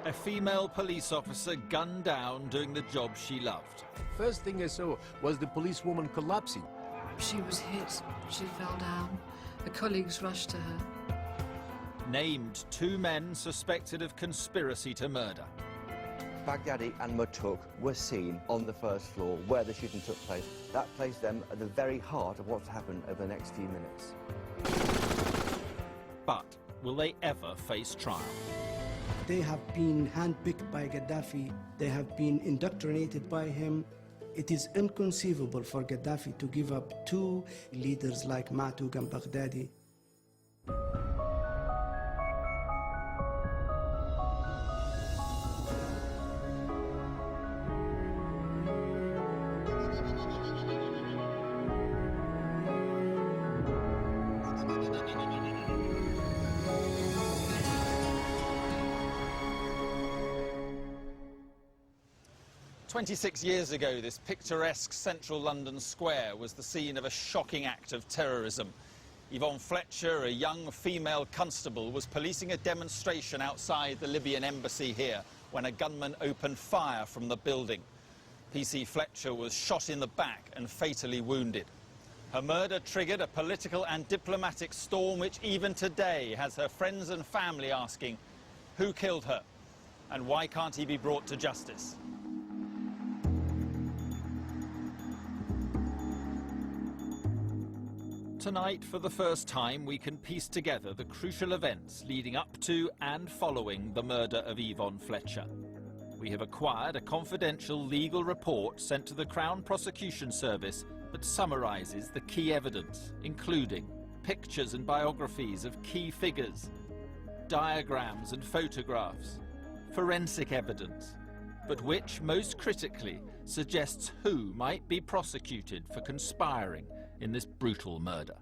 A female police officer gunned down doing the job she loved. First thing I saw was the policewoman collapsing. She was hit. She fell down. The colleagues rushed to her. Named 2 men suspected of conspiracy to murder. Baghdadi and Matuk were seen on the first floor where the shooting took place. That placed them at the very heart of what's happened over the next few minutes. But will they ever face trial? They have been handpicked by Gaddafi. They have been indoctrinated by him. It is inconceivable for Gaddafi to give up 2 leaders like Matuk and Baghdadi. "26 years ago, this picturesque central London square was the scene of a shocking act of terrorism. Yvonne Fletcher, a young female constable, was policing a demonstration outside the Libyan embassy here when a gunman opened fire from the building. PC Fletcher was shot in the back and fatally wounded. Her murder triggered a political and diplomatic storm which even today has her friends and family asking, who killed her and why can't he be brought to justice? Tonight, for the first time, we can piece together the crucial events leading up to and following the murder of Yvonne Fletcher. We have acquired a confidential legal report sent to the Crown Prosecution Service that summarises the key evidence, including pictures and biographies of key figures, diagrams and photographs, forensic evidence, but which, most critically, suggests who might be prosecuted for conspiring in this brutal murder.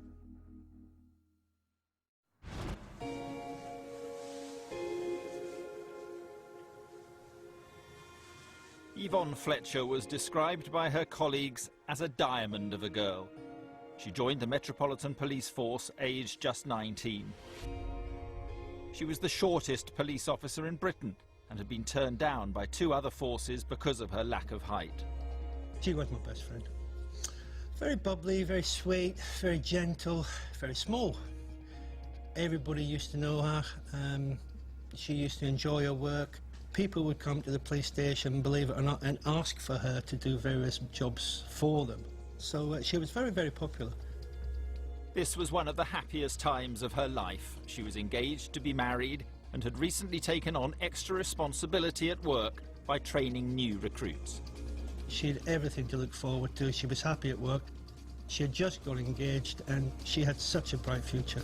Yvonne Fletcher was described by her colleagues as a diamond of a girl. She joined the Metropolitan Police Force aged just 19. She was the shortest police officer in Britain and had been turned down by 2 other forces because of her lack of height. She was my best friend. Very bubbly, very sweet, very gentle, very small. Everybody used to know her. She used to enjoy her work. People would come to the police station, believe it or not, and ask for her to do various jobs for them. So she was very, very popular. This was one of the happiest times of her life. She was engaged to be married and had recently taken on extra responsibility at work by training new recruits. She had everything to look forward to. She was happy at work. She had just got engaged and she had such a bright future.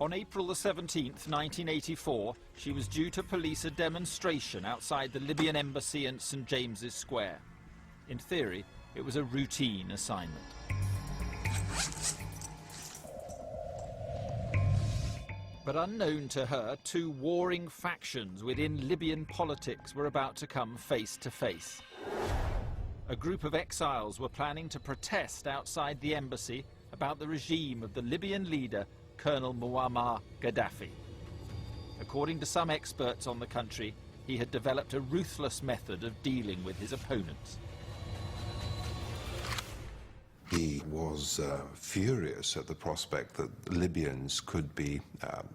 On April the 17th, 1984, she was due to police a demonstration outside the Libyan embassy in St James's Square. In theory, it was a routine assignment. But unknown to her, 2 warring factions within Libyan politics were about to come face to face. A group of exiles were planning to protest outside the embassy about the regime of the Libyan leader, Colonel Muammar Gaddafi. According to some experts on the country, he had developed a ruthless method of dealing with his opponents. He was furious at the prospect that Libyans could be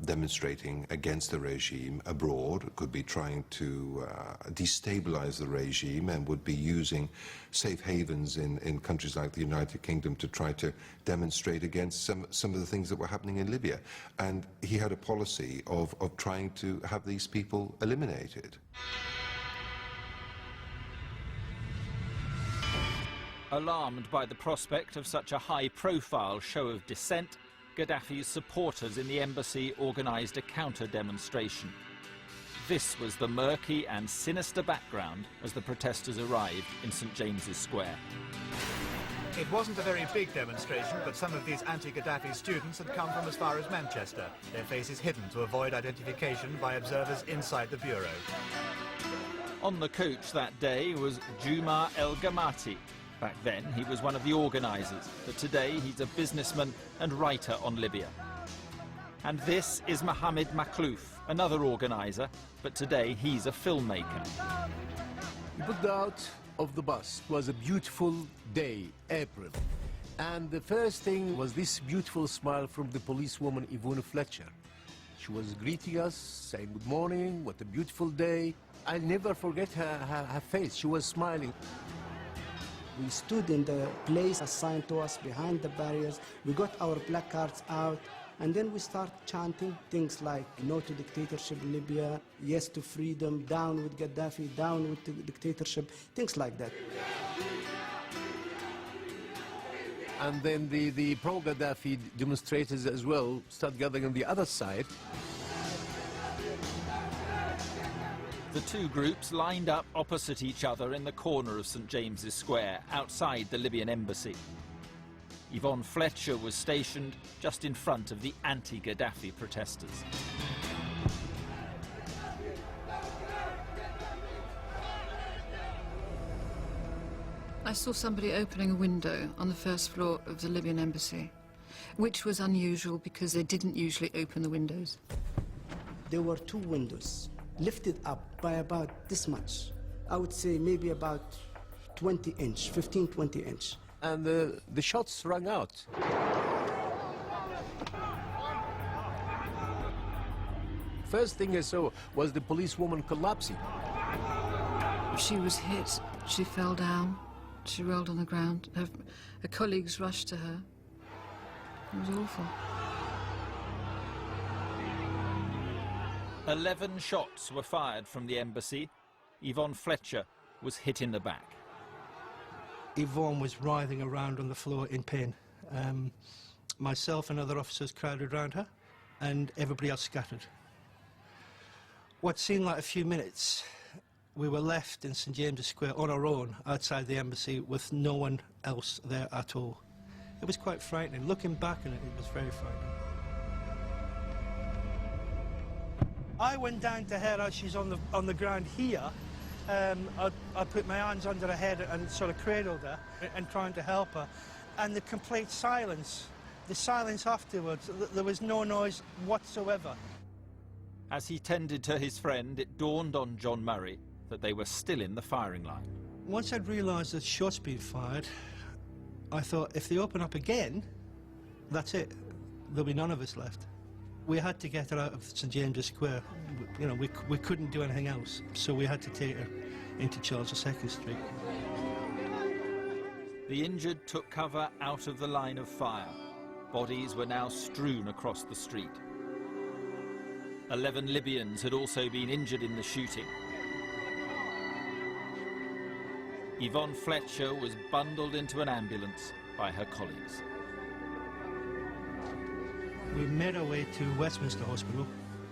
demonstrating against the regime abroad, could be trying to destabilize the regime, and would be using safe havens in countries like the United Kingdom to try to demonstrate against some of the things that were happening in Libya. And he had a policy of trying to have these people eliminated. Alarmed by the prospect of such a high-profile show of dissent, Gaddafi's supporters in the embassy organised a counter-demonstration. This was the murky and sinister background as the protesters arrived in St James's Square. It wasn't a very big demonstration, but some of these anti-Gaddafi students had come from as far as Manchester, their faces hidden to avoid identification by observers inside the bureau. On the coach that day was Juma El Gamati, Back then, he was one of the organisers, but today he's a businessman and writer on Libya. And this is Mohammed Makhlouf, another organiser, but today he's a filmmaker. We put out of the bus. It was a beautiful day, April. And the first thing was this beautiful smile from the policewoman Yvonne Fletcher. She was greeting us, saying good morning, what a beautiful day. I'll never forget her face. She was smiling. We stood in the place assigned to us behind the barriers. We got our placards out, and then we start chanting things like no to dictatorship in Libya, yes to freedom, down with Gaddafi, down with the dictatorship, things like that. And then the pro-Gaddafi demonstrators as well start gathering on the other side. The two groups lined up opposite each other in the corner of St James's Square, outside the Libyan embassy. Yvonne Fletcher was stationed just in front of the anti-Gaddafi protesters. I saw somebody opening a window on the first floor of the Libyan embassy, which was unusual because they didn't usually open the windows. There were two windows, lifted up by about this much. I would say maybe about 20 inch, 15, 20 inch. And the shots rang out. First thing I saw was the policewoman collapsing. She was hit, she fell down, she rolled on the ground. Her colleagues rushed to her. It was awful. 11 shots were fired from the embassy. Yvonne Fletcher was hit in the back. Yvonne was writhing around on the floor in pain. Myself and other officers crowded around her, and everybody else scattered. What seemed like a few minutes, we were left in St James's Square on our own outside the embassy with no one else there at all. It was quite frightening. Looking back on it, it was very frightening. I went down to her as she's on the ground here. I put my hands under her head and sort of cradled her and trying to help her. And the complete silence, the silence afterwards, there was no noise whatsoever. As he tended to his friend, it dawned on John Murray that they were still in the firing line. Once I'd realised that shots being fired, I thought if they open up again, that's it. There'll be none of us left. We had to get her out of St James's Square. You know, we couldn't do anything else, so we had to take her into Charles II Street. The injured took cover out of the line of fire. Bodies were now strewn across the street. 11 Libyans had also been injured in the shooting. Yvonne Fletcher was bundled into an ambulance by her colleagues. We made our way to Westminster Hospital,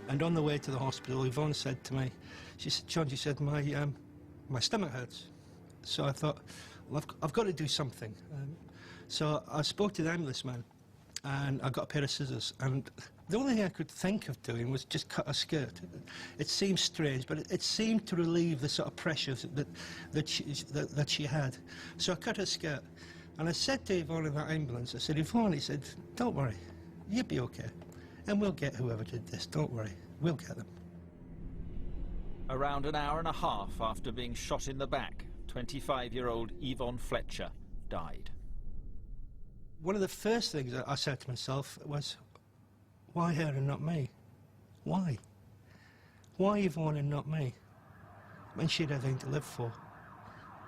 and on the way to the hospital, Yvonne said to me, she said, "John," she said, my stomach hurts. So I thought, well, I've got to do something. So I spoke to the ambulance man, and I got a pair of scissors, and the only thing I could think of doing was just cut her skirt. It seemed strange, but it seemed to relieve the sort of pressure that she had. So I cut her skirt, and I said to Yvonne in that ambulance, I said, "Yvonne," he said, "don't worry. You'll be okay, and we'll get whoever did this, don't worry, we'll get them." Around an hour and a half after being shot in the back, 25-year-old Yvonne Fletcher died. One of the first things I said to myself was, why her and not me? Why? Why Yvonne and not me? I mean, she had everything to live for.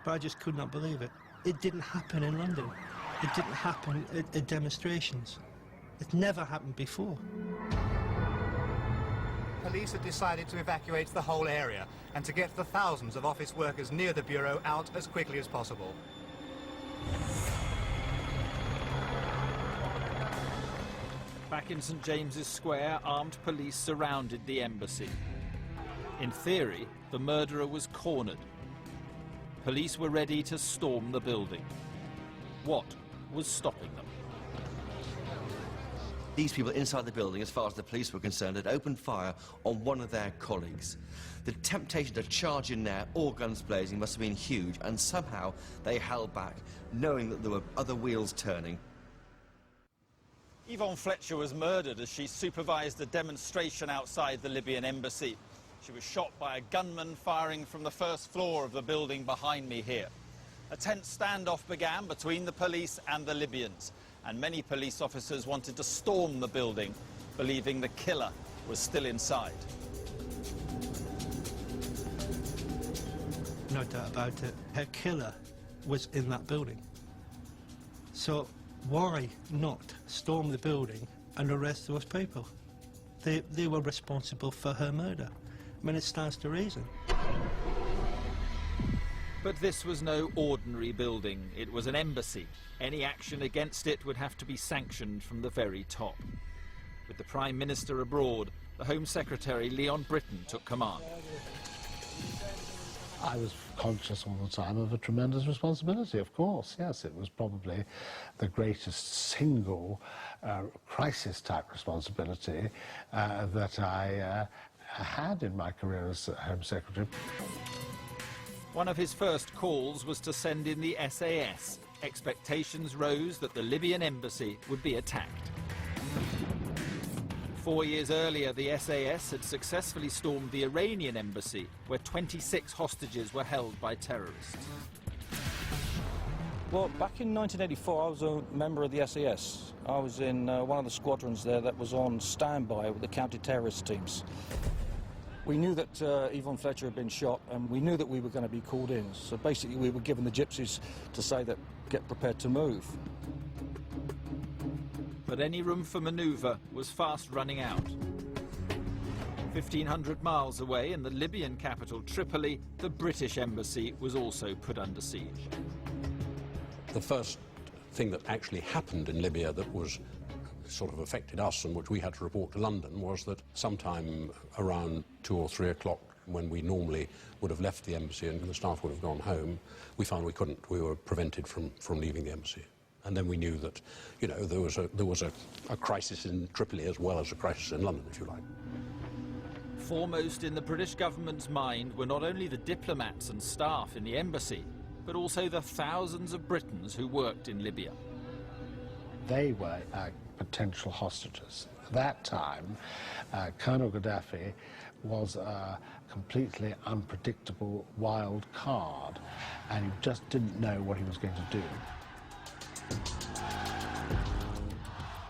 But I just could not believe it. It didn't happen in London. It didn't happen at demonstrations. It never happened before. Police had decided to evacuate the whole area and to get the thousands of office workers near the bureau out as quickly as possible. Back in St James's Square, armed police surrounded the embassy. In theory, the murderer was cornered. Police were ready to storm the building. What was stopping them? These people inside the building, as far as the police were concerned, had opened fire on one of their colleagues. The temptation to charge in there, all guns blazing, must have been huge, and somehow they held back, knowing that there were other wheels turning. Yvonne Fletcher was murdered as she supervised a demonstration outside the Libyan embassy. She was shot by a gunman firing from the first floor of the building behind me here. A tense standoff began between the police and the Libyans, and many police officers wanted to storm the building, believing the killer was still inside. No doubt about it, her killer was in that building. So why not storm the building and arrest those people? They were responsible for her murder. I mean, it stands to reason. But this was no ordinary building. It was an embassy. Any action against it would have to be sanctioned from the very top. With the Prime Minister abroad, the Home Secretary, Leon Britton, took command. I was conscious all the time of a tremendous responsibility, of course, yes. It was probably the greatest single crisis-type responsibility that I had in my career as Home Secretary. One of his first calls was to send in the SAS. Expectations rose that the Libyan embassy would be attacked. 4 years earlier, the SAS had successfully stormed the Iranian embassy, where 26 hostages were held by terrorists. Well, back in 1984, I was a member of the SAS. I was in one of the squadrons there that was on standby with the counter-terrorist teams. We knew that Yvonne Fletcher had been shot, and we knew that we were going to be called in. So basically, we were given the gypsies to say that, get prepared to move. But any room for manoeuvre was fast running out. 1,500 miles away in the Libyan capital, Tripoli, the British embassy was also put under siege. The first thing that actually happened in Libya that was sort of affected us and which we had to report to London was that sometime around 2 or 3 o'clock, when we normally would have left the embassy and the staff would have gone home, we found we couldn't. We were prevented from leaving the embassy. And then we knew that, you know, there was a crisis in Tripoli as well as a crisis in London, if you like. Foremost in the British government's mind were not only the diplomats and staff in the embassy, but also the thousands of Britons who worked in Libya. They were potential hostages. At that time, Colonel Gaddafi was a completely unpredictable wild card, and he just didn't know what he was going to do.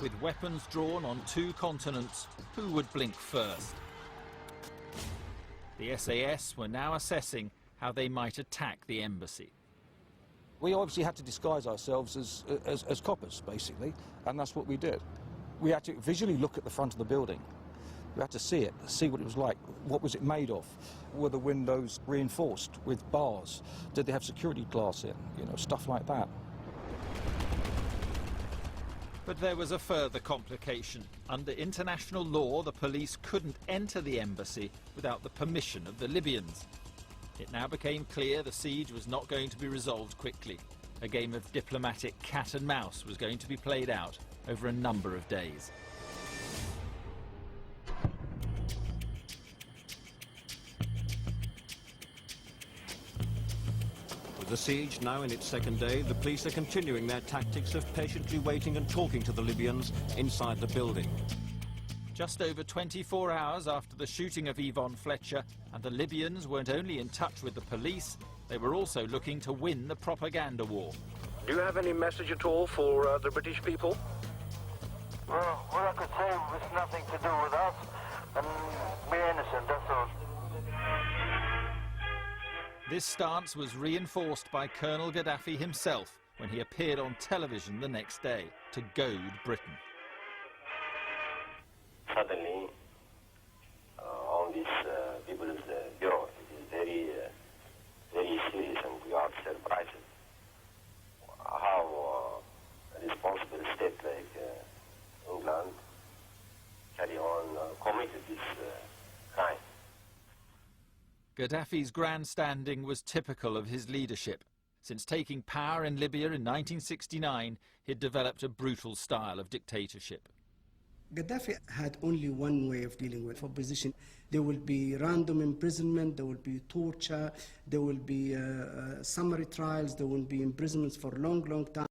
With weapons drawn on 2 continents, who would blink first? The SAS were now assessing how they might attack the embassy. We obviously had to disguise ourselves as coppers, basically, and that's what we did. We had to visually look at the front of the building. We had to see it, see what it was like. What was it made of? Were the windows reinforced with bars? Did they have security glass in? You know, stuff like that. But there was a further complication. Under international law, the police couldn't enter the embassy without the permission of the Libyans. It now became clear the siege was not going to be resolved quickly. A game of diplomatic cat and mouse was going to be played out over a number of days. With the siege now in its second day, the police are continuing their tactics of patiently waiting and talking to the Libyans inside the building. Just over 24 hours after the shooting of Yvonne Fletcher, and the Libyans weren't only in touch with the police, they were also looking to win the propaganda war. Do you have any message at all for the British people? Well, what I could say was nothing to do with us, and we're innocent, that's all. This stance was reinforced by Colonel Gaddafi himself when he appeared on television the next day to goad Britain. Suddenly, on this People's Bureau, it is very, very serious, and we are surprised how a responsible state like England carry on committed this crime. Gaddafi's grandstanding was typical of his leadership. Since taking power in Libya in 1969, he'd developed a brutal style of dictatorship. Gaddafi had only one way of dealing with opposition. There will be random imprisonment, there will be torture, there will be summary trials, there will be imprisonments for a long, long time.